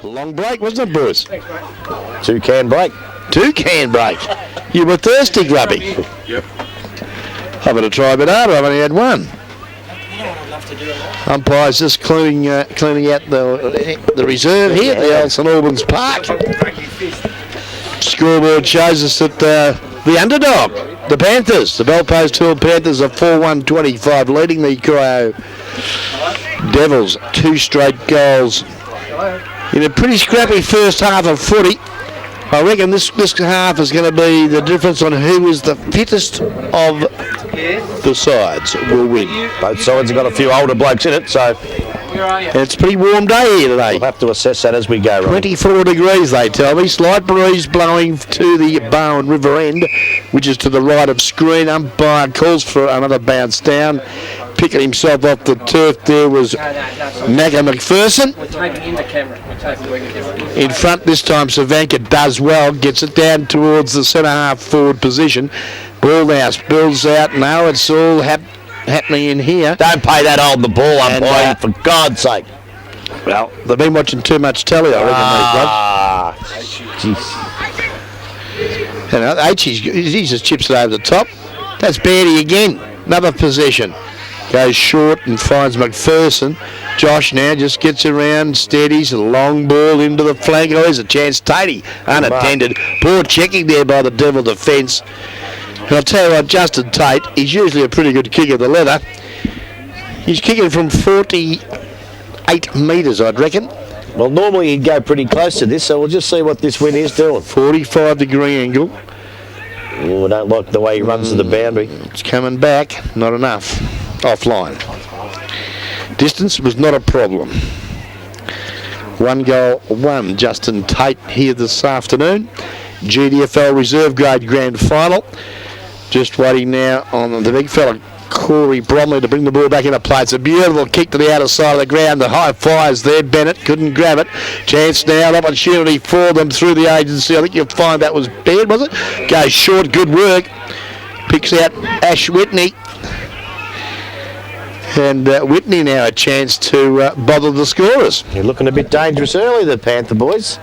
Long break, wasn't it, Bruce? 2-can break. 2-can break. You were thirsty, Grubby. Yep. I'm going to try a bit harder. I've only had one. Umpire's just cleaning out the reserve here at the old St Albans Park. Scoreboard shows us that the underdog, the Panthers, the Bellpost Hill Panthers are 4-1-25, leading the Corio Devils 2 straight goals in a pretty scrappy first half of footy. I reckon this half is going to be the difference on who is the fittest of the sides will win. Both sides have got a few older blokes in it, so and it's a pretty warm day here today. we'll have to assess that as we go. Ronnie. 24 degrees, they tell me. Slight breeze blowing to the Bowen River end, which is to the right of screen. Umpire calls for another bounce down. Picking himself off the turf there was Macca McPherson. In front this time, Savanka does well, gets it down towards the centre half forward position. Ball now spills out. No, it's all happening in here. Don't pay that old the ball umpire, for God's sake. Well, they've been watching too much telly, I reckon, these blokes. Jeez. And he just chips it over the top. That's Beatty again. Another possession. Goes short and finds McPherson. Josh now just gets around, steadies a long ball into the flank. Oh, there's a chance. Tatey unattended. Poor checking there by the Devil defence. And I'll tell you what, Justin Tate, he's usually a pretty good kicker of the leather. He's kicking from 48 metres, I'd reckon. Well, normally he'd go pretty close to this, so we'll just see what this win is doing. 45-degree angle. Oh, I don't like the way he runs to the boundary. It's coming back. Not enough. Offline. Distance was not a problem. 1 goal, 1. Justin Tate here this afternoon. GDFL reserve grade grand final. Just waiting now on the big fella, Corey Bromley, to bring the ball back into play. It's a beautiful kick to the outer side of the ground. The high fires there. Bennett couldn't grab it. Chance now, an opportunity for them through the agency. I think you'll find that was bad, was it? Goes short, good work. Picks out Ash Whitney. And Whitney now a chance to bother the scorers. You're looking a bit dangerous early, the Panther boys.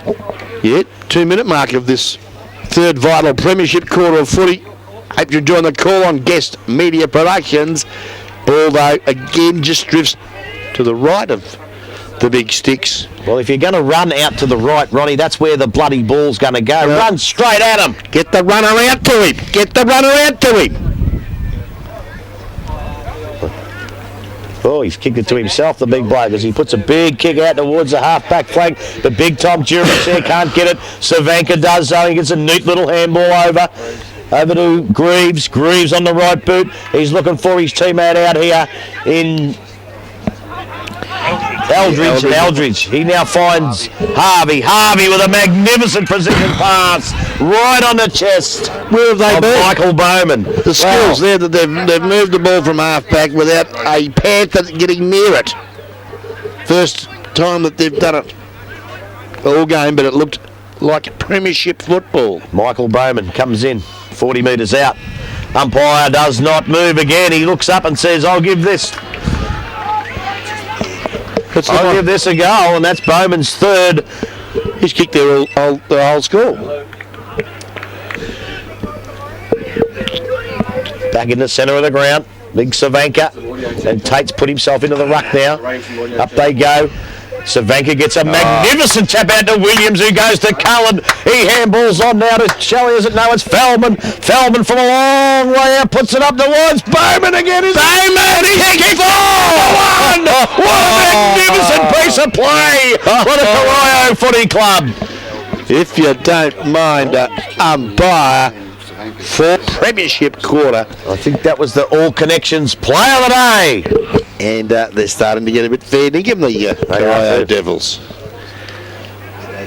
Yeah, 2-minute mark of this third vital premiership quarter of footy. Hope you join the call on Guest Media Productions. Ball, though, again just drifts to the right of the big sticks. Well, if you're going to run out to the right, Ronnie, that's where the bloody ball's going to go. Run straight at him. Get the runner out to him. Get the runner out to him. Oh, he's kicked it to himself, the big bloke, as he puts a big kick out towards the half-back flank. The big Tom Jurich there can't get it. Savanka does, though. He gets a neat little handball over to Greaves. Greaves on the right boot. He's looking for his teammate out here in Eldridge. He now finds Harvey. Harvey with a magnificent precision pass right on the chest. Where have they been? Michael Bowman. The skills there that they've moved the ball from half-back without a Panther getting near it. First time that they've done it all game, but it looked like premiership football. Michael Bowman comes in 40 metres out. Umpire does not move again. He looks up and says, I'll give this a go, and that's Bowman's third. He's kicked the whole score. Back in the centre of the ground. Big Savanka. And Tate's put himself into the ruck now. Up they go. Savanka gets a magnificent tap out to Williams, who goes to Cullen. He handballs on now to Shelley, is it? No, it's Feldman. Feldman from a long way out puts it up towards Bowman again. Bowman! He's one! What a magnificent piece of play for the Corio Footy Club. If you don't mind, umpire for premiership quarter. I think that was the All Connections player of the day. And they're starting to get a bit fair dinkum, the Corio Devils.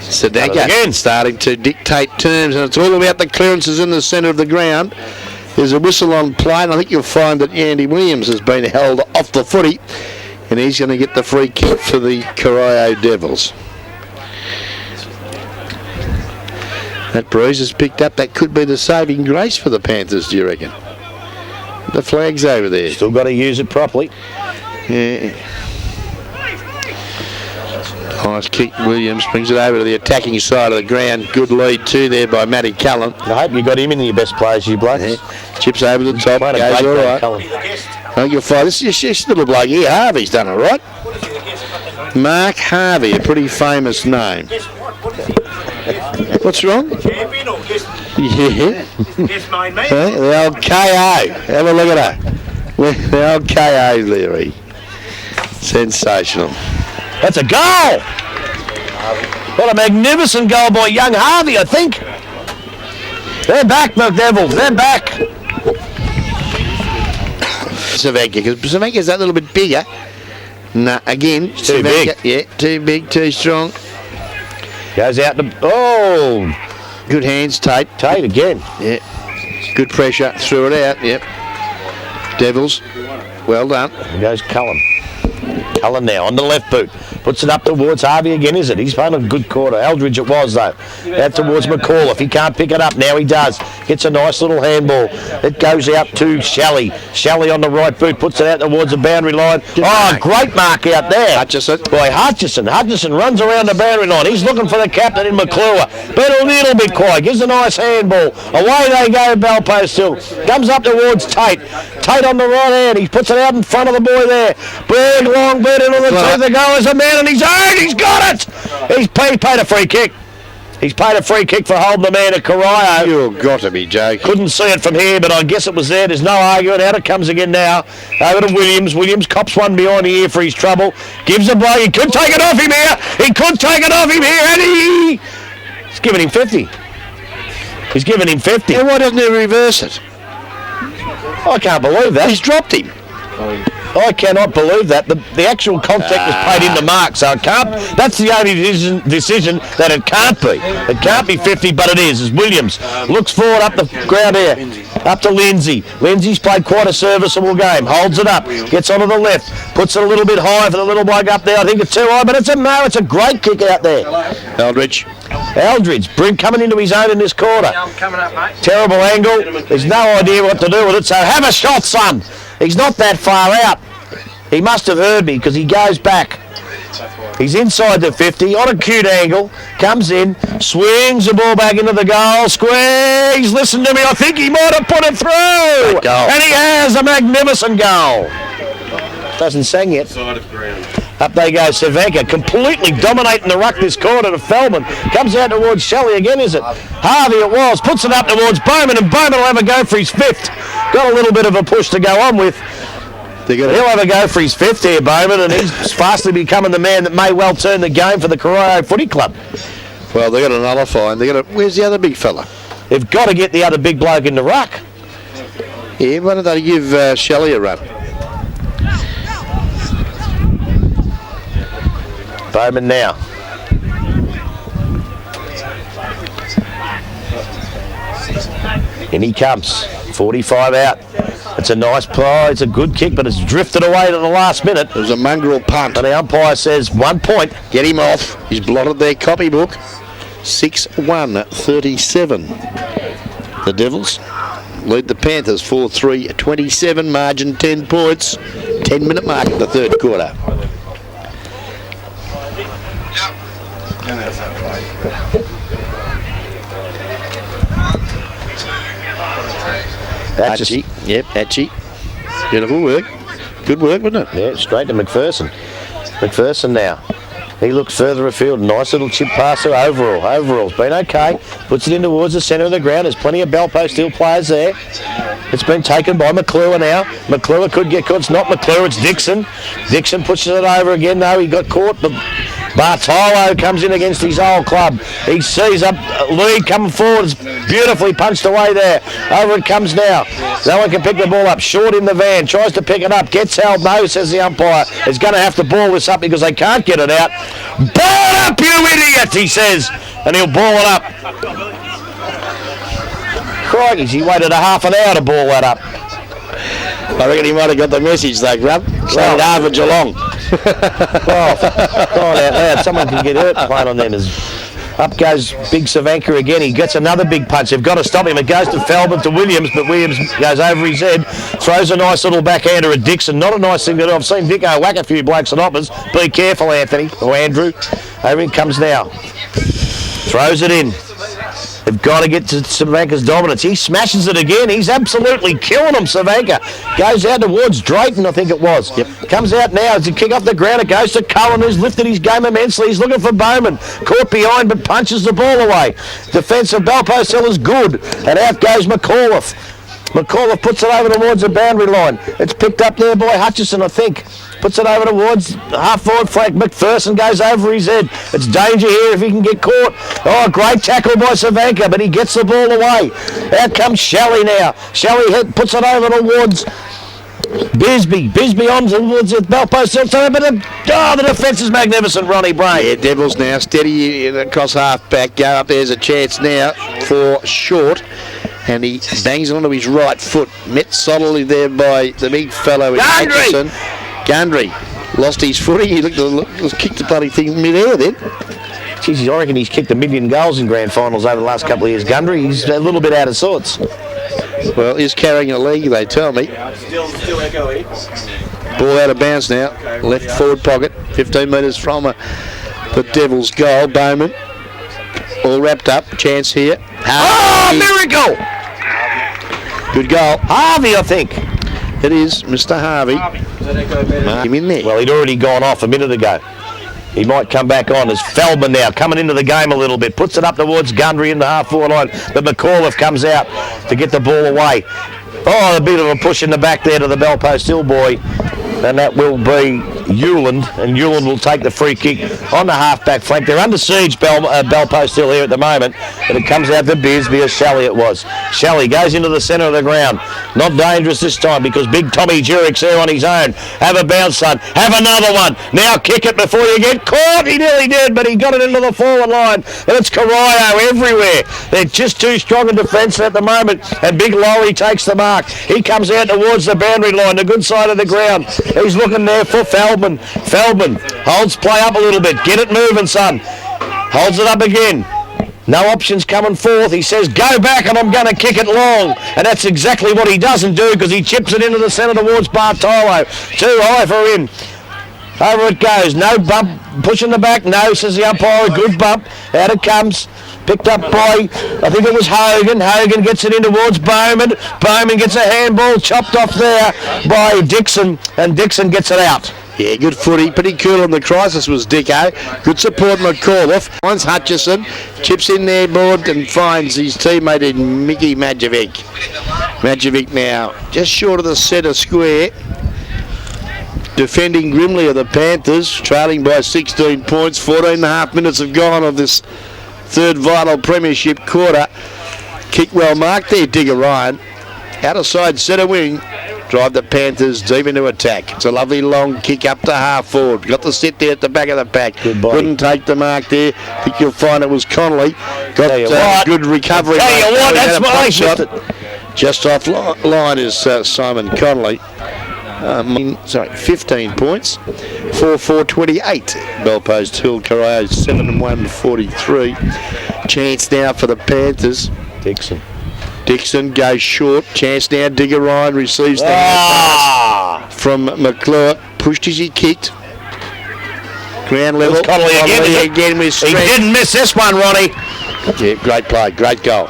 Sadanka again starting to dictate terms, and it's all about the clearances in the centre of the ground. There's a whistle on play, and I think you'll find that Andy Williams has been held off the footy, and he's going to get the free kick for the Corio Devils. That breeze has picked up. That could be the saving grace for the Panthers, do you reckon? The flag's over there. Still got to use it properly. Yeah. Nice kick. Williams brings it over to the attacking side of the ground. Good lead too there by Matty Cullen. I hope you got him in your best players, you blokes. Yeah. Chips over the top. Playing a Goes great all game, right. Cullen. I think you'll find this little bloke here, Harvey's done it right. Mark Harvey, a pretty famous name. What's wrong? Champion or guest? Yeah. Guest main man. The old KO. Have a look at her. The old KO, Leary. Sensational. That's a goal! What a magnificent goal by young Harvey, I think. They're back, the Devils. They're back. Savanka, because Savanka's that little bit bigger. No, again, too Savanka, big. Yeah, too big, too strong. Goes out to... Oh! Good hands, Tate. Tate again. Yeah. Good pressure, threw it out, yep. Devils, well done. There goes Cullen. Cullen now on the left boot. Puts it up towards Harvey again, is it? He's playing a good quarter. Eldridge it was, though. Out towards McCall. If he can't pick it up, now he does. Gets a nice little handball. It goes out to Shelley. Shelley on the right boot. Puts it out towards the boundary line. Oh, great mark out there. Hutchison. Boy, Hutchison. Hutchison runs around the boundary line. He's looking for the captain in McClure. But a little bit quiet. Gives a nice handball. Away they go, Belpost still. Comes up towards Tate. Tate on the right hand. He puts it out in front of the boy there. Big long bit into the teeth. The goal is a man and he's own. He's got it. He's paid a free kick. He's paid a free kick for holding the man at Corio. You've got to be joking. Couldn't see it from here, but I guess it was there. There's no arguing. Out it comes again now. Over to Williams. Williams cops one behind the ear for his trouble. Gives a blow. He could take it off him here. He could take it off him here. And he's giving him 50. He's giving him 50. And why doesn't he reverse it? I can't believe that. He's dropped him. I cannot believe that. The actual contact was paid in the mark, so it can't. That's the only decision that it can't be. It can't be 50, but it is. As Williams looks forward up the ground here, up to Lindsay. Lindsay's played quite a serviceable game. Holds it up, gets onto the left, puts it a little bit high for the little bloke up there. I think it's too high, but it's a great kick out there. Eldridge. Coming into his own in this quarter. Coming up, mate. Terrible angle. There's no idea what to do with it, so have a shot, son. He's not that far out. He must have heard me because he goes back. He's inside the 50 on a cute angle. Comes in, swings the ball back into the goal. Squeeze. Listen to me. I think he might have put it through. And he has a magnificent goal. Doesn't sing yet. Side of ground. Up they go, Savanka, completely dominating the ruck this quarter to Feldman. Comes out towards Shelley again, is it? Harvey it was, puts it up towards Bowman, and Bowman will have a go for his fifth. Got a little bit of a push to go on with. He'll have a go for his fifth here, Bowman, and he's fastly becoming the man that may well turn the game for the Corio Footy Club. Well, they've got to nullify, and where's the other big fella? They've got to get the other big bloke in the ruck. Yeah, why don't they give Shelley a run? Bowman now. In he comes. 45 out. It's a nice play. It's a good kick, but it's drifted away to the last minute. It was a mongrel punt. And the umpire says 1 point. Get him off. He's blotted their copybook. 6-1-37. The Devils lead the Panthers 4-3, 27 margin, 10 points. 10-minute mark in the third quarter. That's Hatchie. Yep, Hatchie. Beautiful work. Good work, wasn't it? Yeah, straight to McPherson. McPherson now. He looks further afield. Nice little chip pass to Overall. Overall's been okay. Puts it in towards the centre of the ground. There's plenty of Belpost Steel players there. It's been taken by McClure now. McClure could get caught. It's not McClure, it's Dixon. Dixon pushes it over again though. He got caught, but Bartolo comes in against his old club. He sees a lead coming forward. It's beautifully punched away there. Over it comes now. No one can pick the ball up. Short in the van. Tries to pick it up. Gets held. No, says the umpire. Is going to have to ball this up because they can't get it out. Ball it up, you idiot, he says. And he'll ball it up. Crikey, he waited a half an hour to ball that up. I reckon he might have got the message though, Grub. Started half at Geelong. Oh, crying out loud. Someone can get hurt playing on them as Up goes Big Savanka again. He gets another big punch. They've got to stop him. It goes to Feldman to Williams, but Williams goes over his head. Throws a nice little backhander at Dixon. Not a nice thing to do. I've seen Dicko whack a few blokes at hoppers. Be careful, Anthony, or Andrew. Over he comes now. Throws it in. They've got to get to Savanka's dominance. He smashes it again. He's absolutely killing him, Savanka. Goes out towards Drayton, I think it was. Yep. Comes out now. It's a kick off the ground. It goes to Cullen, who's lifted his game immensely. He's looking for Bowman. Caught behind, but punches the ball away. Defence of Balpost Hill is good. And out goes McAuliffe. McAuliffe puts it over towards the boundary line. It's picked up there by Hutchison, I think. Puts it over towards half-forward flank. McPherson goes over his head. It's danger here if he can get caught. Oh, great tackle by Savanka, but he gets the ball away. Out comes Shelley now. Shelley puts it over towards Bisbee. Bisbee on towards the Balpost Hill. But the defence is magnificent, Ronnie Bray. Yeah, Devils now steady across half-back. Go up, there's a chance now for Short. And he bangs it onto his right foot. Met solidly there by the big fellow in Atkinson. Gundry lost his footing. He kicked the bloody thing mid-air then. Jeez, I reckon he's kicked 1 million goals in grand finals over the last couple of years. Gundry, he's a little bit out of sorts. Well, he's carrying a leg, they tell me. Still echoey. Ball out of bounds now. Left forward pocket, 15 metres from the Devils' goal. Bowman, all wrapped up. Chance here. Oh, miracle! Good goal. Harvey, I think. It is Mr. Harvey. Mark him in there. Well, he'd already gone off a minute ago. He might come back on as Feldman now, coming into the game a little bit. Puts it up towards Gundry in the half-forward line. But McAuliffe comes out to get the ball away. Oh, a bit of a push in the back there to the Balpost Hill boy. And that will be Hewland, and Hewland will take the free kick on the half-back flank. They're under siege, Balpost Hill here at the moment, but it comes out to Bisbee, or Shelley it was. Shelley goes into the centre of the ground. Not dangerous this time because big Tommy Jurick's there on his own. Have a bounce, son. Have another one. Now kick it before you get caught. He nearly did, but he got it into the forward line. And it's Corio everywhere. They're just too strong in defence at the moment, and big Laurie takes the mark. He comes out towards the boundary line, the good side of the ground. He's looking there for Feldman. Feldman holds play up a little bit. Get it moving, son. Holds it up again. No options coming forth. He says, go back and I'm going to kick it long. And that's exactly what he doesn't do because he chips it into the centre towards Bartolo. Too high for him. Over it goes. No bump. Pushing the back. No, says the umpire. A good bump. Out it comes. Picked up by, I think it was Hogan. Hogan gets it in towards Bowman. Bowman gets a handball chopped off there by Dixon, and Dixon gets it out. Yeah, good footy. Pretty cool on the crisis was Dicko. Good support McAuliffe. Finds Hutchison. Chips in there, board, and finds his teammate in Mickey Madjovic. Madjovic now just short of the centre square. Defending grimly of the Panthers. Trailing by 16 points. 14 and a half minutes have gone of this third vital premiership quarter. Kick well marked there, Digger Ryan. Out of side centre wing. Drive the Panthers deep into attack. It's a lovely long kick up to half forward. Got the sit there at the back of the pack. Couldn't take the mark there. I think you'll find it was Connolly. Got good recovery. Tell you what, that's my shot. Just off line is Simon Connolly. 15 points. 4-4-28. Balpost Hill, Corio 7-1-43. Chance now for the Panthers. Dixon goes short. Chance now. Digger Ryan receives the pass from McClure. Pushed as he kicked. Ground level. Connolly again with strength. He didn't miss this one, Ronnie. Yeah, great play. Great goal.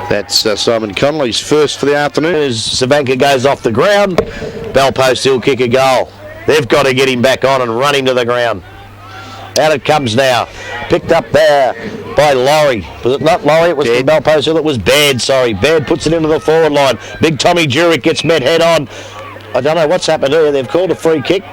That's Simon Connolly's first for the afternoon. As Savanka goes off the ground, Balpost Hill kick a goal. They've got to get him back on and run him to the ground. Out it comes now. Picked up there by Laurie. Was it not Laurie? It was from Balpost Hill. It was Baird, sorry. Baird puts it into the forward line. Big Tommy Jurick gets met head on. I don't know what's happened here. They've called a free kick.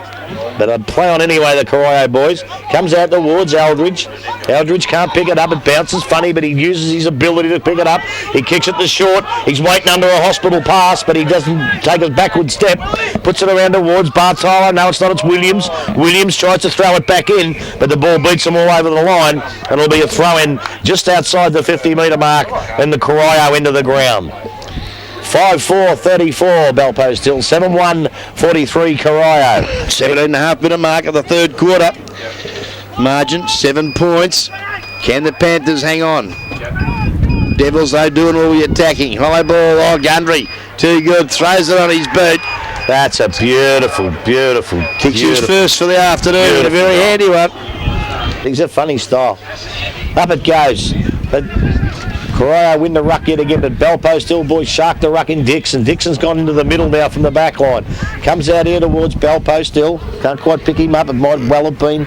But I'd play on anyway, the Corio boys. Comes out towards Aldridge. Aldridge can't pick it up. It bounces funny, but he uses his ability to pick it up. He kicks it to short. He's waiting under a hospital pass, but he doesn't take a backward step. Puts it around towards Bartolo. No, it's not. It's Williams. Williams tries to throw it back in, but the ball beats him all over the line, and it'll be a throw-in just outside the 50-metre mark, and the Corio into the ground. 5-4-34 Balpost Hill, 7-1-43 Corio. 17.5 minute mark of the third quarter. margin, 7 points. Can the Panthers hang on? Devils, though, doing all the attacking. High ball, Gundry. Too good. Throws it on his boot. That's a beautiful. Kicks his first for the afternoon. A very handy one. He's a funny style. Up it goes. But Corio win the ruck yet again, but Belpo still boys shark the ruck in Dixon. Dixon's gone into the middle now from the back line. Comes out here towards Belpo still. Can't quite pick him up. It might well have been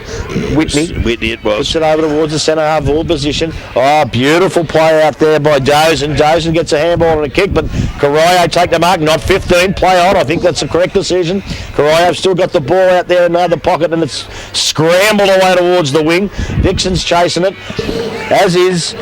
Whitney. Whitney it was. Puts it over towards the centre half forward position. Oh, beautiful play out there by Dozen. Dozen gets a handball and a kick, but Corio take the mark. Not 15. Play on. I think that's the correct decision. Corio's still got the ball out there in the pocket, and it's scrambled away towards the wing. Dixon's chasing it, as is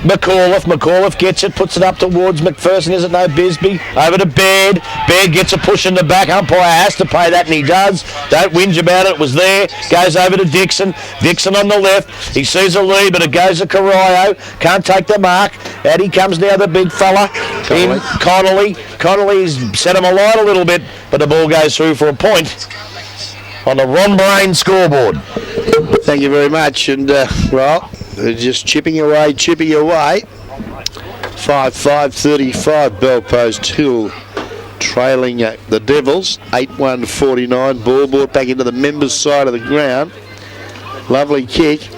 McAuliffe. McAuliffe gets it, puts it up towards McPherson, is it no? Bisbee over to Baird. Baird gets a push in the back. Umpire has to pay that, and he does. Don't whinge about it. It was there. Goes over to Dixon. Dixon on the left. He sees a lead, but it goes to Corio. Can't take the mark. Out he comes now, the big fella. In Connolly. Connolly's set him alight a little bit, but the ball goes through for a point on the Ron Brain scoreboard. Thank you very much. And, well, they're just chipping away. 5-5-35 Bell Post Hill trailing the Devils. 8-1-49. Ball brought back into the members' side of the ground. Lovely kick.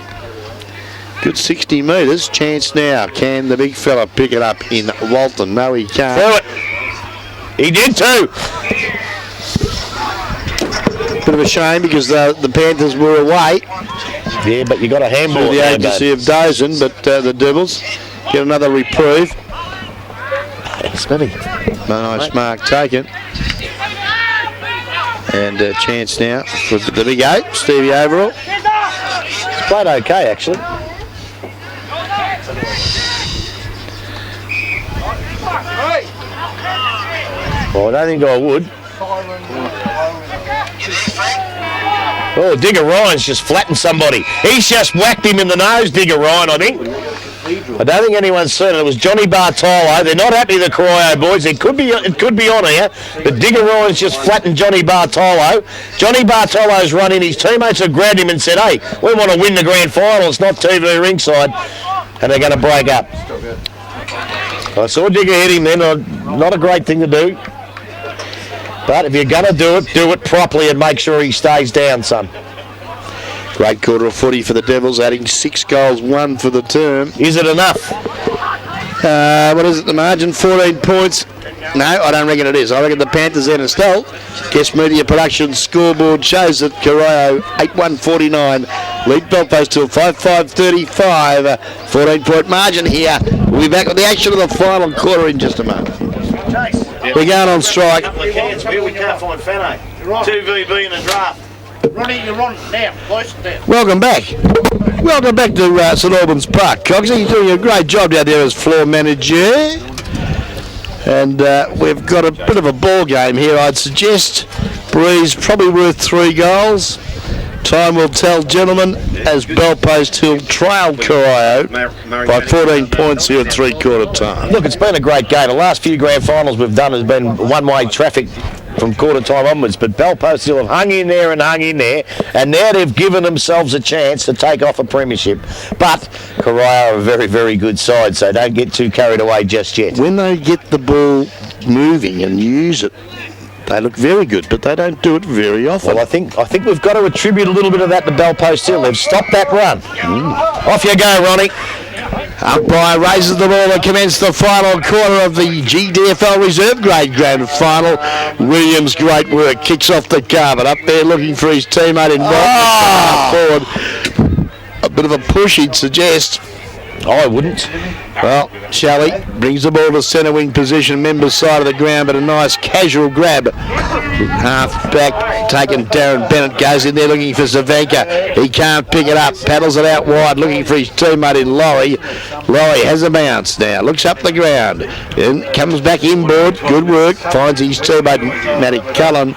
Good 60 metres. Chance now. Can the big fella pick it up in Walton? No, he can't. Do it. He did too. Bit of a shame because the Panthers were away. Yeah, but you got a handball. Through the agency of Dozen, but the Devils get another reprieve. Smitty. Nice mark taken. And a chance now for the big 8, Stevie Overall. It's played okay, actually. Well, I don't think I would. Oh, Digger Ryan's just flattened somebody. He's just whacked him in the nose, Digger Ryan, I think. I don't think anyone's seen it. It was Johnny Bartolo. They're not happy, the Corio boys. It could be on here, but Digger Ryan's just flattened Johnny Bartolo. Johnny Bartolo's run in. His teammates have grabbed him and said, hey, we want to win the grand final. It's not TV ringside. And they're going to break up. I saw Digger hit him then. Not a great thing to do. But if you're going to do it properly and make sure he stays down, son. Great quarter of footy for the Devils, adding 6 goals, 1 for the term. Is it enough? What is it, the margin? 14 points. No, I don't reckon it is. I reckon the Panthers in a stealth. Guest Media Production scoreboard shows that Corio 8-1-49. Lead Belpost till 5-5-35. 14-point margin here. We'll be back with the action of the final quarter in just a moment. We're going on strike. We can't find Fano. 2 VB in a draft. Ronnie, you're on now. Close down. Welcome back. Welcome back to St Albans Park. Cogsy, you're doing a great job down there as floor manager. And we've got a bit of a ball game here. I'd suggest Breeze probably worth 3 goals. Time will tell, gentlemen, as Belpost Hill trailed Corio by 14 points here at 3/4 time. Look, it's been a great game. The last few grand finals we've done has been one-way traffic from quarter time onwards, but Belpost Hill have hung in there, and now they've given themselves a chance to take off a premiership. But Corio are a very, very good side, so don't get too carried away just yet. When they get the ball moving and use it, they look very good, but they don't do it very often. Well, I think we've got to attribute a little bit of that to Belpost Hill. They've stopped that run. Off you go, Ronnie. Umpire raises the ball to commence the final quarter of the GDFL Reserve Grade Grand Final. Williams, great work, kicks off the carpet. Up there looking for his teammate in forward. A bit of a push, he'd suggest. I wouldn't. Well, Shelley brings the ball to centre wing position, members side of the ground, but a nice casual grab. Half back, taken Darren Bennett, goes in there looking for Savanka. He can't pick it up, paddles it out wide, looking for his teammate in Laurie. Laurie has a bounce now, looks up the ground, then comes back inboard, good work, finds his teammate Matty Cullen.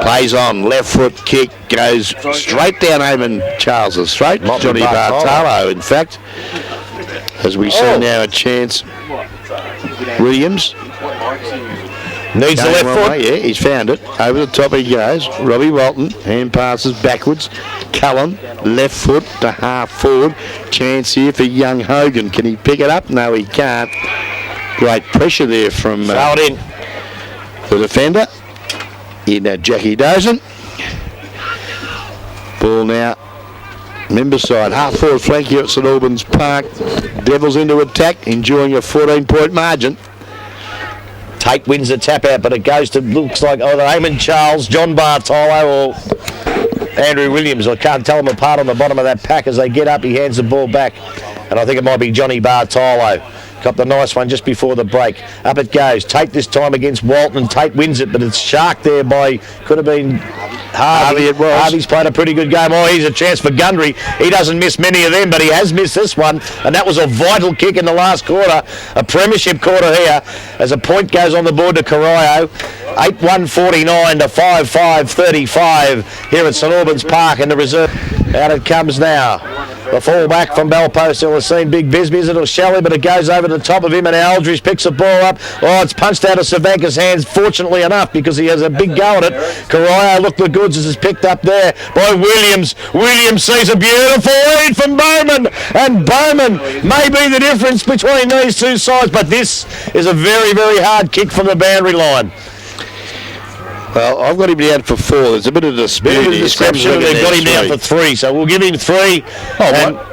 Plays on, left foot kick, goes straight down Eamon Charles' throat. Johnny Bartolo, in fact. As we see now a chance. Williams. Needs the left foot. Yeah, he's found it. Over the top he goes. Robbie Walton, hand passes backwards. Cullen, left foot to half forward. Chance here for young Hogan. Can he pick it up? No, he can't. Great pressure there from Throw it in. the defender. In Jackie Dozen. Ball now. Member side, half forward flank here at St Albans Park. Devils into attack, enjoying a 14-point margin. Tate wins the tap out, but it goes to, looks like either Eamon Charles, John Bartolo, or Andrew Williams. I can't tell them apart on the bottom of that pack. As they get up, he hands the ball back, and I think it might be Johnny Bartolo. Got the nice one just before the break. Up it goes. Tate this time against Walton. Tate wins it, but it's sharked there by, could have been Harvey. It was. Harvey's played a pretty good game. Oh, here's a chance for Gundry. He doesn't miss many of them, but he has missed this one, and that was a vital kick in the last quarter. A premiership quarter here, as a point goes on the board to Corio. 8-1-49 to 5-5-35 here at St Albans Park in the reserve. Out it comes now. The fall back from Bellpost. He'll have seen Big Bisbee. It'll Shelley, but it goes over the top of him, and Aldridge picks the ball up. Oh, it's punched out of Savanka's hands, fortunately enough, because he has a big go at it. Corio, look, the goods is picked up there by Williams. Williams sees a beautiful lead from Bowman, and Bowman may be the difference between these two sides, but this is a very, very hard kick from the boundary line. Well, I've got him down for 4. There's a bit of dispute. Bit of a description. They've got him down for 3, so we'll give him 3. Well,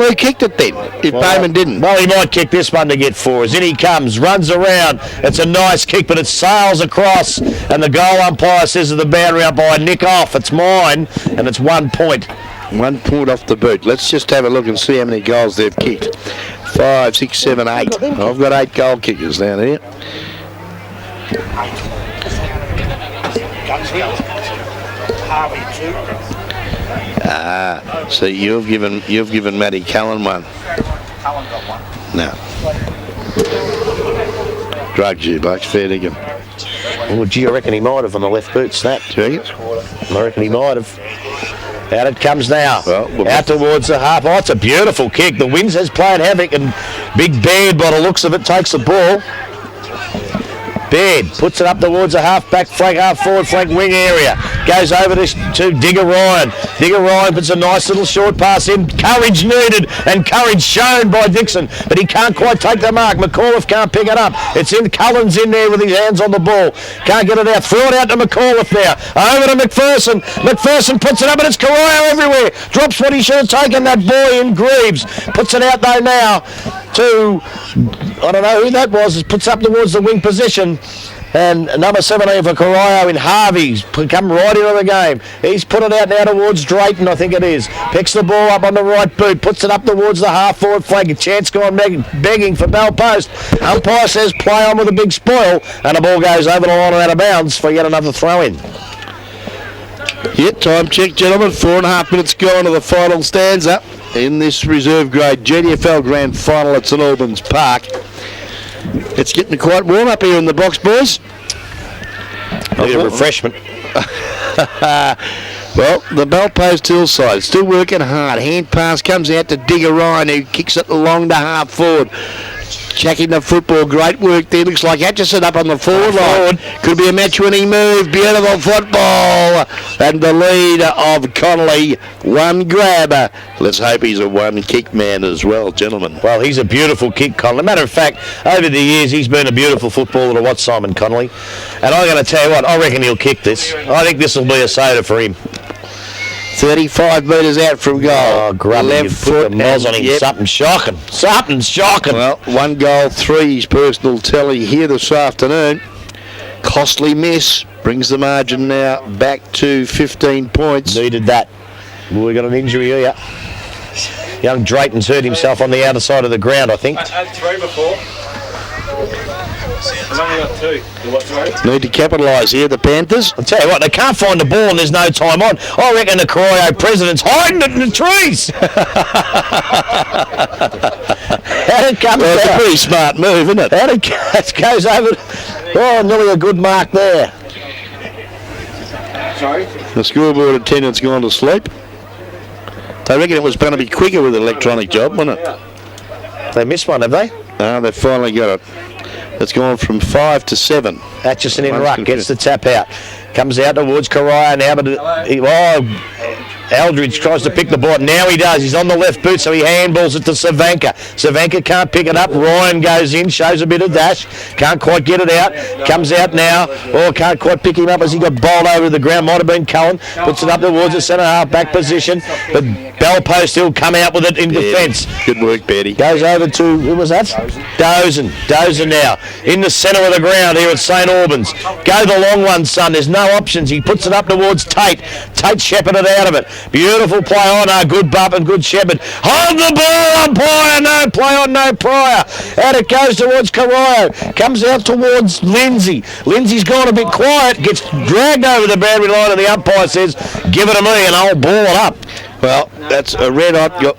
he kicked it then, if Bowman didn't. Well, he might kick this one to get 4. As in he comes, runs around. It's a nice kick, but it sails across, and the goal umpire says to the boundary umpire, nick off, it's mine, and it's 1 point. 1 point off the boot. Let's just have a look and see how many goals they've kicked. 5, 6, 7, 8. I've got 8 goal kickers down here. So you've given Matty Cullen one. No. Drugs you blokes, fair dinkum. Oh, gee, I reckon he might have on the left boot snap. Do you reckon? I reckon he might have. Out it comes now. Well, out towards the half. Oh, it's a beautiful kick. The Winds has played havoc, and Big Baird, by the looks of it, takes the ball. Baird puts it up towards the half-back flank, half-forward flank wing area. Goes over to Digger Ryan. Digger Ryan puts a nice little short pass in. Courage needed and courage shown by Dixon, but he can't quite take the mark. McAuliffe can't pick it up. It's in. Cullen's in there with his hands on the ball. Can't get it out. Throw it out to McAuliffe now. Over to McPherson. McPherson puts it up, and it's Corio everywhere. Drops what he should have taken, that boy in Greaves. Puts it out though now to, I don't know who that was, puts up towards the wing position. And number 17 for Corio in Harvey's come right into the game. He's put it out now towards Drayton, I think it is. Picks the ball up on the right boot, puts it up towards the half-forward flank. A chance gone begging for Bell Post. Umpire says play on with a big spoil, and the ball goes over the line and out of bounds for yet another throw-in. Yeah, time check, gentlemen. 4.5 minutes gone to the final stanza in this reserve grade GDFL Grand Final at St Albans Park. It's getting quite warm up here in the box, boys. Need a refreshment. Well, the Bellpost hillside still working hard. Hand pass comes out to Digger Ryan, who kicks it long to half forward. Checking the football, great work there. Looks like Atchison up on the forward line. Could be a match-winning move. Beautiful football. And the lead of Connolly, one grabber. Let's hope he's a one-kick man as well, gentlemen. Well, he's a beautiful kick, Connolly. Matter of fact, over the years, he's been a beautiful footballer to watch, Simon Connolly. And I'm going to tell you what, I reckon he'll kick this. I think this will be a soda for him. 35 metres out from goal. Oh, grubby, left you put foot the moz on him. Yep. Something shocking. Something's shocking. Well, 1 goal, 3 his personal tally here this afternoon. Costly miss. Brings the margin now back to 15 points. Needed that. Well, we got an injury here. Young Drayton's hurt himself on the outer side of the ground, I think. I had 3 before. I've only got 2. You what, 3? Need to capitalise here, the Panthers. I'll tell you what, they can't find the ball and there's no time on. I reckon the Corio president's hiding it in the trees. Out it comes Well, it's a out. pretty smart move, isn't it? Out it goes over. Oh, nearly a good mark there. Sorry? The scoreboard attendant's gone to sleep. They reckon it was going to be quicker with an electronic job, wasn't it? They missed one, have they? No, they've finally got it. It's gone from 5 to 7. Atchison in One's ruck, confused. gets the tap out. Comes out towards Corio now, but Aldridge tries to pick the ball. Now he does. He's on the left boot, so he handballs it to Savanka. Savanka can't pick it up. Ryan goes in, shows a bit of dash. Can't quite get it out. Comes out now. Oh, can't quite pick him up as he got bowled over to the ground. Might have been Cullen. Puts it up towards the centre half back position. But Belpost still come out with it in defence. Good work, Betty. Goes over to, who was that? Dozen. Dozen now. In the centre of the ground here at St Albans. Go the long one, son. There's no options. He puts it up towards Tate. Tate shepherded out of it. Beautiful play on. Good bump and good shepherd. Hold the ball, umpire. No play on, no prior. Out it goes towards Corio. Comes out towards Lindsay. Lindsay's gone a bit quiet. Gets dragged over the boundary line and the umpire says, give it to me and I'll ball it up. Well, that's a red hot.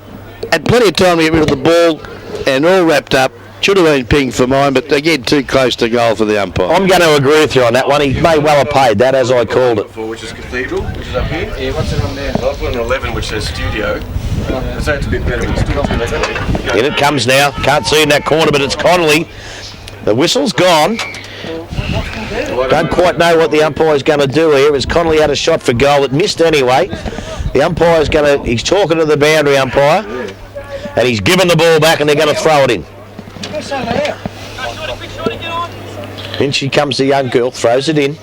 Had plenty of time to get rid of the ball and all wrapped up. Should have been ping for mine, but again, too close to goal for the umpire. I'm going to agree with you on that one. He may well have paid that, as I called it. Which is Cathedral, which is up here. Yeah, what's it on there? I've got an 11 which says Studio. So it's a bit better with Studio. In it comes now. Can't see in that corner, but it's Connolly. The whistle's gone. Don't quite know what the umpire's going to do here, as Connolly had a shot for goal. It missed anyway. The umpire's going to... He's talking to the boundary umpire, and he's given the ball back, and they're going to throw it in. In she comes, the young girl, throws it in.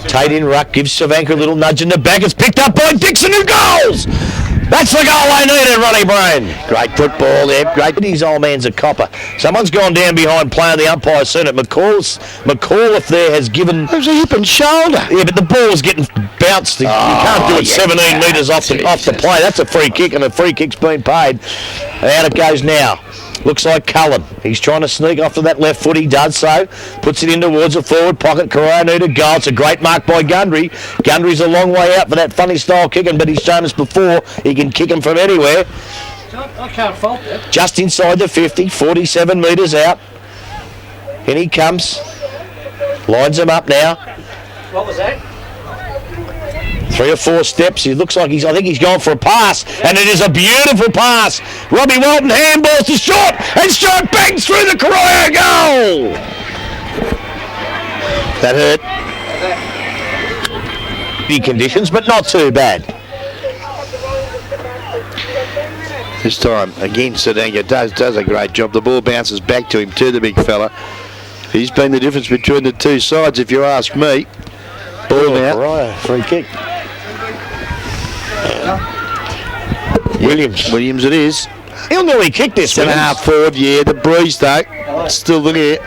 Tate in ruck, gives Savanka a little nudge in the back. It's picked up by Dixon, who goals! That's the goal they needed, Ronnie Brain. Great football there, great. His old man's a copper. Someone's gone down behind playing the umpire soon at McAuliffe there has given... It was a hip and shoulder. Yeah, but the ball's getting bounced. You can't do it 17 metres off the play. That's a free kick, and a free kick's been paid. And out it goes now. Looks like Cullen. He's trying to sneak off to that left foot. He does so. Puts it in towards the forward pocket. Corio need a goal. It's a great mark by Gundry. Gundry's a long way out for that funny style kicking, but he's shown us before he can kick him from anywhere. I can't fault it. Just inside the 50, 47 metres out. In he comes. Lines him up now. What was that? 3 or 4 steps. He looks like I think he's gone for a pass, and it is a beautiful pass. Robbie Walton handballs to short, and short bangs through the Corio goal. That hurt. Conditions, but not too bad. This time, again, Savanka does a great job. The ball bounces back to him, to the big fella. He's been the difference between the two sides, if you ask me. Ball out. Corio, free kick. Williams it is. He'll nearly kick this one. 7.5 forward, yeah. The breeze though, still there.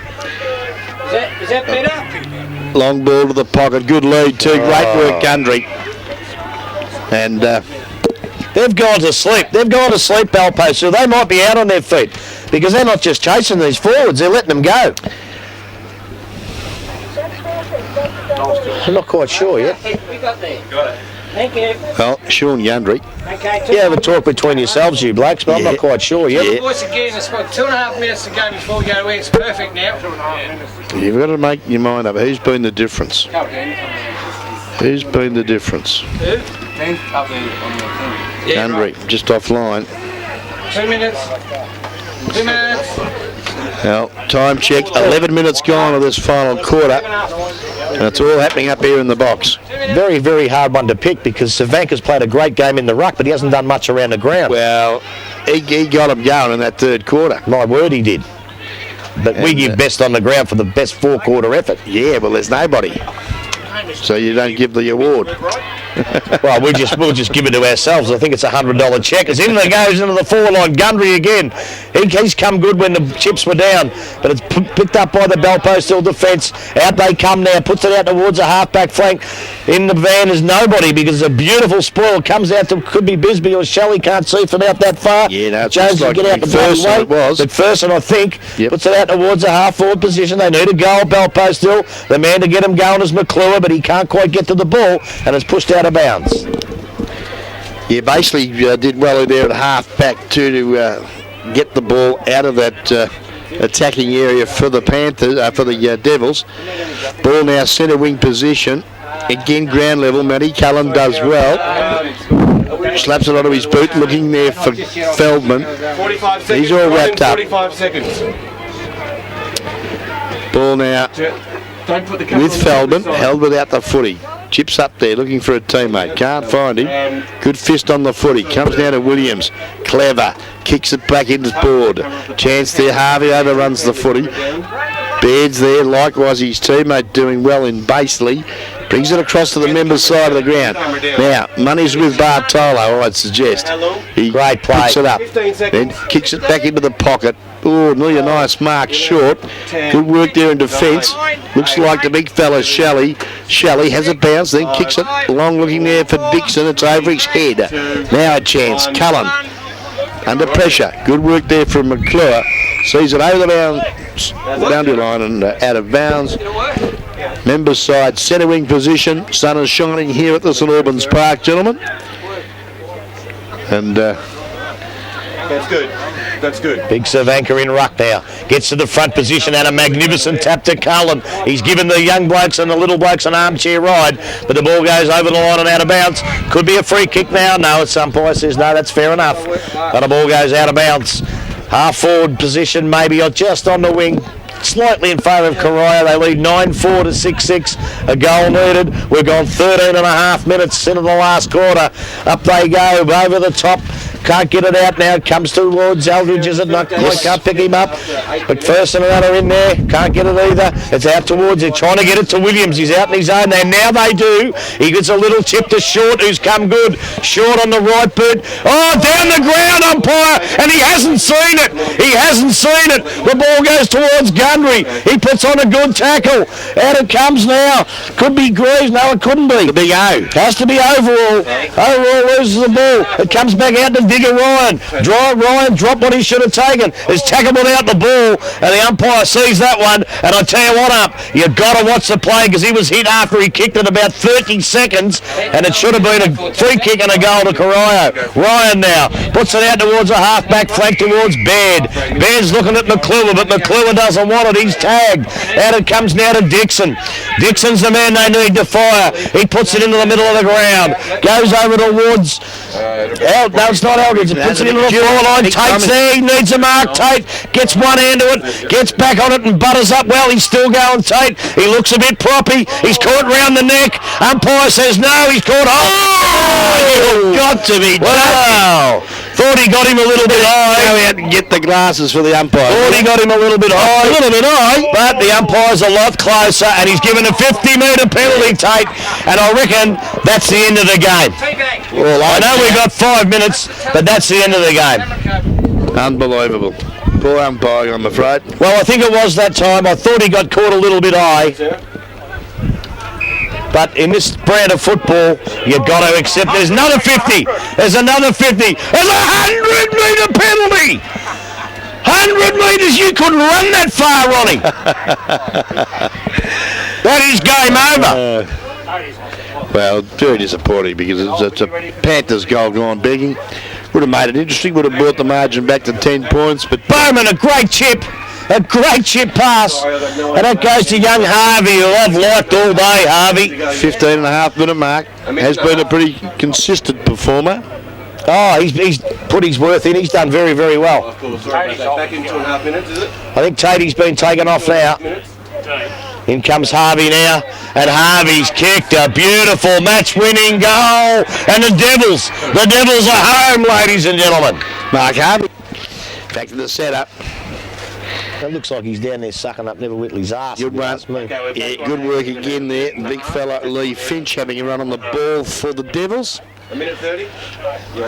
Is that better? Long ball to the pocket, good lead too. Great work, Gundry. And they've gone to sleep. They've gone to sleep, Belpost, so they might be out on their feet because they're not just chasing these forwards; they're letting them go. I'm not quite sure yet. We got there. Got it. Thank you. well, Sean Gundry. Okay. You have a talk between yourselves, you blokes, but I'm not quite sure yet. Yeah. Boys again, it's got 2.5 minutes to go before we go away. It's perfect now. 2.5 minutes. You've got to make your mind up. Who's been the difference? Who's been the difference? Who? 10 up there on the 10. Yeah, Gundry, just offline. 2 minutes. 2 minutes. Well, time check. 11 minutes gone of this final quarter. And it's all happening up here in the box. Very, very hard one to pick because Savanka's played a great game in the ruck, but he hasn't done much around the ground. Well, he got him going in that third quarter. My word, he did. But we give best on the ground for the best 4-quarter effort. Yeah, well, there's nobody. So you don't give the award. Well, we'll just give it to ourselves. I think it's a $100 check. As in there goes into the forward line, Gundry again. He's come good when the chips were down, but it's picked up by the Belpost Hill defence. Out they come now, puts it out towards a half-back flank. In the van is nobody because it's a beautiful spoil. Comes out to, could be Bisbee or Shelley, can't see from out that far. Yeah, no, it's Jones like can get out the McPherson way. it was. McPherson, I think, puts it out towards a half-forward position. They need a goal, Belpost Hill. The man to get him going is McClure, but he can't quite get to the ball, and it's pushed out of bounds. Yeah, basically did well there at half-back to get the ball out of that attacking area for the Panthers, for the Devils. Ball now centre wing position. Again, ground level. Matty Cullen does well. Slaps it onto his boot, looking there for Feldman. 45 seconds. He's all wrapped up. 45 seconds. Ball now Don't put the with Feldman, held without the footy. Chips up there looking for a teammate. Can't find him. Good fist on the footy. Comes down to Williams. Clever. Kicks it back into the board. Chance there. Harvey overruns the footy. Baird's there. Likewise, his teammate doing well in Baseley. Brings it across to the members' side of the ground. Now, money's with Bartolo, I'd suggest. He Great play. picks it up. Then kicks it back into the pocket. Oh, nearly a nice mark short. Good work there in defence. Looks like the big fella, Shelley. Shelley has a bounce, then kicks it long looking there for Dixon. It's over his head. Now a chance. Cullen under pressure. Good work there from McClure. Sees it over the boundary line and out of bounds. Members side centre wing position. Sun is shining here at the St Albans Park, gentlemen. And That's good. That's good. Big Cervanka in ruck now. Gets to the front position and a magnificent tap to Cullen. He's given the young blokes and the little blokes an armchair ride, but the ball goes over the line and out of bounds. Could be a free kick now. No, at some point says no, that's fair enough. But the ball goes out of bounds. Half forward position, maybe or just on the wing. Slightly in favour of Corio. They lead 9-4 to 6-6. A goal needed. We've gone 13 and a half minutes into the last quarter. Up they go, over the top. Can't get it out now. Comes towards Eldridge, is it not? Yes. Can't pick him up. McPherson and another in there. Can't get it either. It's out towards it. Trying to get it to Williams. He's out in his own there. Now they do. He gets a little tip to Short, who's come good. Short on the right boot. Oh, down the ground, umpire. And he hasn't seen it. He hasn't seen it. The ball goes towards Gundry. He puts on a good tackle. Out it comes now. Could be Greaves. No, it couldn't be. the big O. Has to be overall. Overall loses the ball. It comes back out to Digger Ryan. Ryan dropped what he should have taken. He's tackled out the ball, and the umpire sees that one. And I tell you what, you've got to watch the play because he was hit after he kicked it about 30 seconds, and it should have been a free kick and a goal to Corio. Ryan now puts it out towards a half-back flank towards Baird. Baird's looking at McClure, but McClure doesn't want it. He's tagged. Out it comes now to Dixon. Dixon's the man they need to fire. He puts it into the middle of the ground. Goes over towards... no, it's not Eldridge. It puts it into the floor line. Tate's there. He needs a mark. Tate gets one hand to it. Gets back on it and butters up well. He's still going, Tate. He looks a bit proppy. He's caught round the neck. Umpire says no. He's caught... Oh! You've got to be... Wow! Thought he got him a little bit high. Go out and get the glasses for the umpire. Thought he got him a little bit high. But the umpire's a lot closer, and he's given a 50-metre penalty, Tate. And I reckon that's the end of the game. Well, I know we've got 5 minutes, but that's the end of the game. Unbelievable. Poor umpire, I'm afraid. Well, I think it was that time. I thought he got caught a little bit high. But in this brand of football, you've got to accept there's another 50. There's another 50. There's a 100-metre penalty. 100 metres, you couldn't run that far, Ronnie. That is game over. Well, very disappointing because it's a Panthers goal gone begging. Would have made it interesting, would have brought the margin back to 10 points. But Bowman, a great chip. A great chip pass. And that goes to young Harvey, who I've liked all day, Harvey. 15.5-minute mark. Has been a pretty consistent performer. Oh, he's put his worth in. He's done very, very well. Of course, sorry about that. Back in 2.5 minutes, is it? I think Tatey's been taken off now. In comes Harvey now, and Harvey's kicked a beautiful match-winning goal. And the Devils are home, ladies and gentlemen. Mark Harvey. Back to the setup. It looks like he's down there sucking up Neville Whitley's ass. Good run. Yeah, good work again there. Big fella Lee Finch having a run on the ball for the Devils. A minute 30?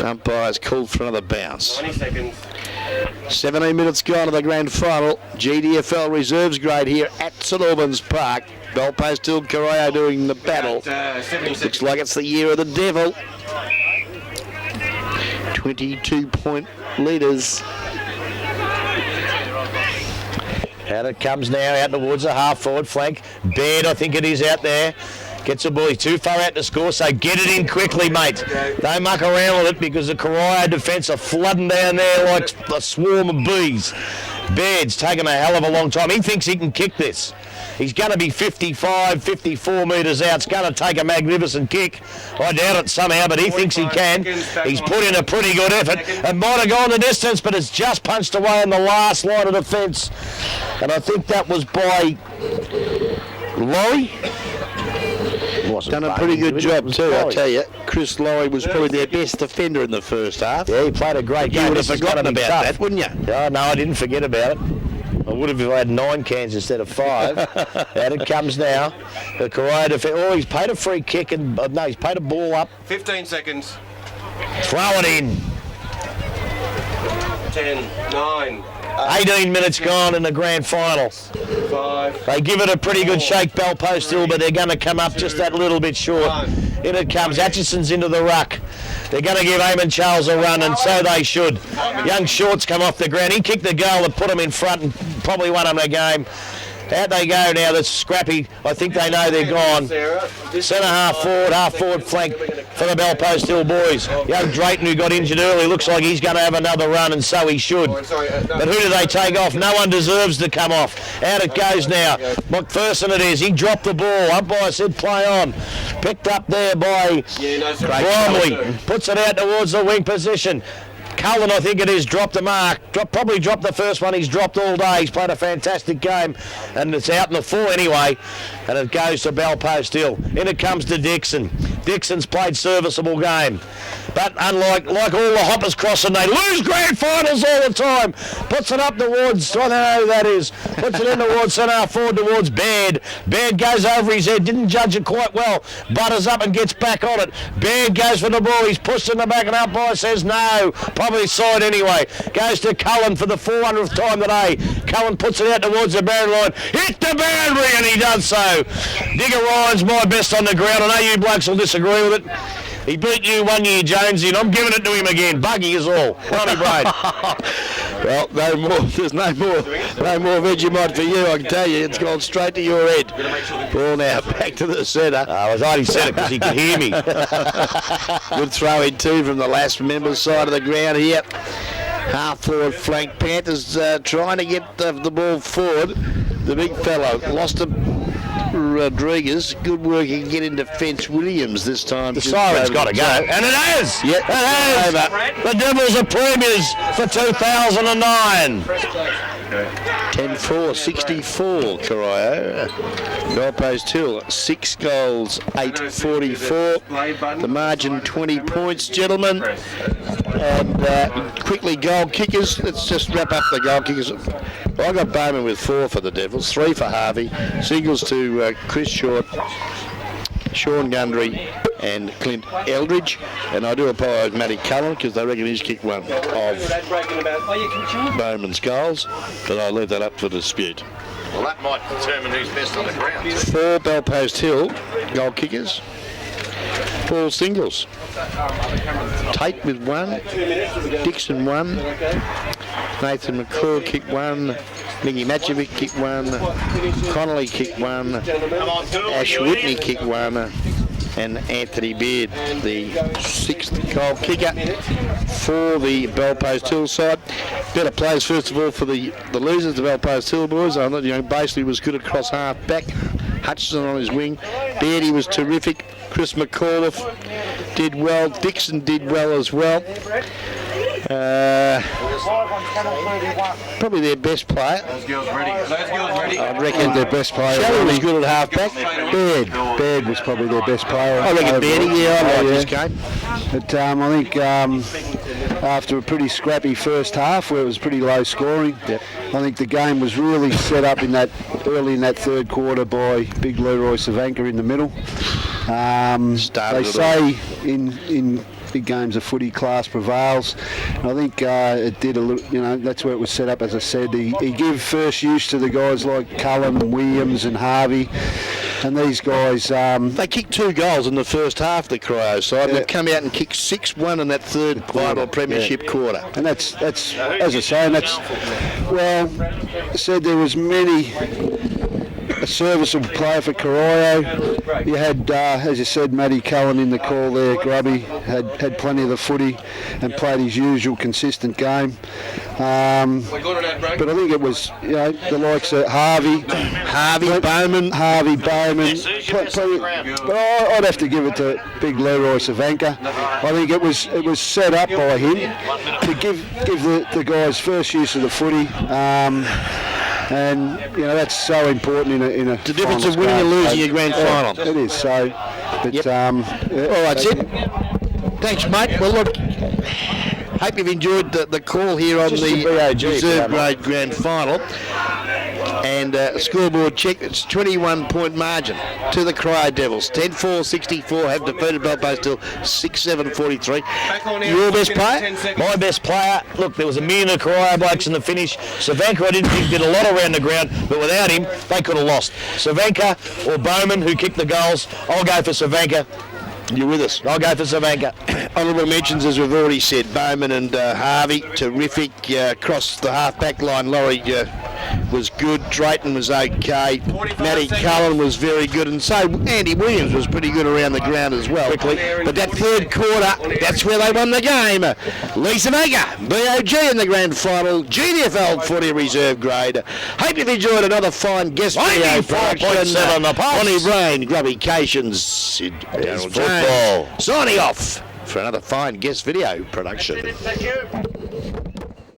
Umpire's called for another bounce. 20 seconds. 17 minutes gone to the grand final. GDFL reserves grade here at St Albans Park. Goalpost Hill, Corio doing the battle. Looks like it's the year of the Devil. 22-point leaders. Out it comes now, out towards the half-forward flank. Baird, I think it is, out there. Gets a ball. He's too far out to score, so get it in quickly, mate. Don't muck around with it because the Corio defence are flooding down there like a swarm of bees. Baird's taken a hell of a long time. He thinks he can kick this. He's going to be 55, 54 metres out. It's going to take a magnificent kick. I doubt it somehow, but he thinks he can. He's put in a pretty good effort. It might have gone the distance, but it's just punched away in the last line of defence. And I think that was by Laurie. wasn't Done a bad. pretty good job Was too, I polished. tell you. Chris Lowry was probably their best defender in the first half. Yeah, he played a great You game. would have This is forgotten gonna be about tough. that, wouldn't you? Yeah, no, I didn't forget about it. I would have if I had 9 cans instead of 5. Out it comes now. The Corio defender. Oh, he's paid a free kick and no, he's paid a ball up. 15 seconds. Throw it in. 10, 9, 18 minutes gone in the grand final. 5. They give it a pretty good shake, Bell Post Hill, but they're going to come up just that little bit short. In it comes. Atchison's into the ruck. They're going to give Eamon Charles a run, and so they should. Young Short's come off the ground. He kicked the goal that put them in front and probably won them the game. Out they go now. That's Scrappy. I think they know they're gone. Centre half forward flank for the Bell Post Hill boys. Young Drayton, who got injured early, looks like he's going to have another run, and so he should. But who do they take off? No one deserves to come off. Out it goes now. McPherson it is. He dropped the ball. Umpire said play on. Picked up there by Bromley. Puts it out towards the wing position. Cullen, I think it is, dropped the mark. Probably dropped the first one he's dropped all day. He's played a fantastic game, and it's out in the 4 anyway, and it goes to Bell Post Hill. In it comes to Dixon. Dixon's played serviceable game, but unlike all the hoppers crossing, they lose grand finals all the time. Puts it up towards, I don't know who that is, puts it in towards centre forward towards Baird. Baird goes over his head, didn't judge it quite well, butters up and gets back on it. Baird goes for the ball, he's pushed in the back and umpire says no, probably side anyway. Goes to Cullen for the 400th time today. Cullen puts it out towards the boundary line, hit the boundary, and he does so. Digger Ryan's my best on the ground. I know you blokes will disagree with it. He beat you 1 year, Jonesy, and I'm giving it to him again. Buggy is all. Ronnie Braid. Well, no more. There's no more Vegemite for you, I can tell you. It's gone straight to your head. Ball now back to the centre. I was already said it because he could hear me. Good throw in too from the last member's side of the ground here. Half forward flank. Panthers trying to get the ball forward. The big fellow lost it. Rodriguez, good work. He can get in defence. Williams this time. The siren's got to go, and it has. Yep, it has. The Devils are premiers for 2009. 10-4, 64, Corio. Bell Post Hill, 6 goals, 8-44. The margin 20 points, gentlemen. And quickly, goal kickers. Let's just wrap up the goal kickers. Well, I got Bowman with 4 for the Devils, 3 for Harvey. Singles to Chris Short, Sean Gundry and Clint Eldridge. And I do apologise Matty Cullen because they reckon he's kicked one of Bowman's goals, but I'll leave that up for dispute. Well, that might determine who's best on the ground. 4 Bell Post Hill goal kickers, 4 singles. Tate with 1, Dixon 1, Nathan McClure kicked 1, Nicky Matchevic kicked 1, Connolly kicked 1, Ash Whitney kicked 1, and Anthony Beard, the 6th goal kicker for the Bell Post Hill side. Better players first of all for the losers, the Bell Post Hill boys. I thought, Basely was good across half back. Hutchison on his wing. Beardy was terrific. Chris McAuliffe did well. Dixon did well as well. Probably their best player. Those girls ready. I reckon their best player. Shelley was good at half back. Baird was probably their best player. I reckon Beardy, I like this game. But I think after a pretty scrappy first half where it was pretty low scoring, I think the game was really set up early in that third quarter by big Leroy Savanka in the middle. They say in big games of footy, class prevails. And I think it did a little, that's where it was set up. As I said, he gave first use to the guys like Cullen, Williams and Harvey, and these guys. They kicked 2 goals in the first half, the Corio side, and they've come out and kicked 6-1 in that third final premiership quarter. And that's as I say, and that's, I said there was a serviceable player for Corio. You had, as you said, Matty Cullen in the call there. Grubby had plenty of the footy and played his usual consistent game. But I think it was, the likes of Harvey Bowman. But I'd have to give it to big Leroy Savanka. I think it was set up by him to give the guys first use of the footy. And you know that's so important in a. The difference of finals winning and game. losing a grand final. It is so. But Yep. yeah, All right, Sid. Thanks, mate. Well, look, hope you've enjoyed the call here on Just the a BOG, reserve yeah, grade grand final. And scoreboard check, it's 21-point margin to the Corio Devils. 10-4-64 have defeated Belpost 6-7-43. Back on Your best player? 10 seconds. My best player, look, there was a million of Corio blokes in the finish. Savanka, I didn't think did a lot around the ground, but without him, they could have lost. Savanka or Bowman, who kicked the goals, I'll go for Savanka. You're with us. I'll go for Savanka. Honourable mentions, as we've already said, Bowman and Harvey, terrific. Across the half-back line, Laurie was good. Drayton was okay. 45 Matty seconds. Cullen was very good. And so Andy Williams was pretty good around the ground as well. Quickly. But that third quarter, that's where they won the game. Lisa Vega, BOG in the grand final. GDFL 40 reserve grade. Hope you've enjoyed another fine guest video 94.7 the Pulse. Bonnie Brain, Grubby Sid Darryl football. Jones. Signing off for another fine guest video production. Thank you.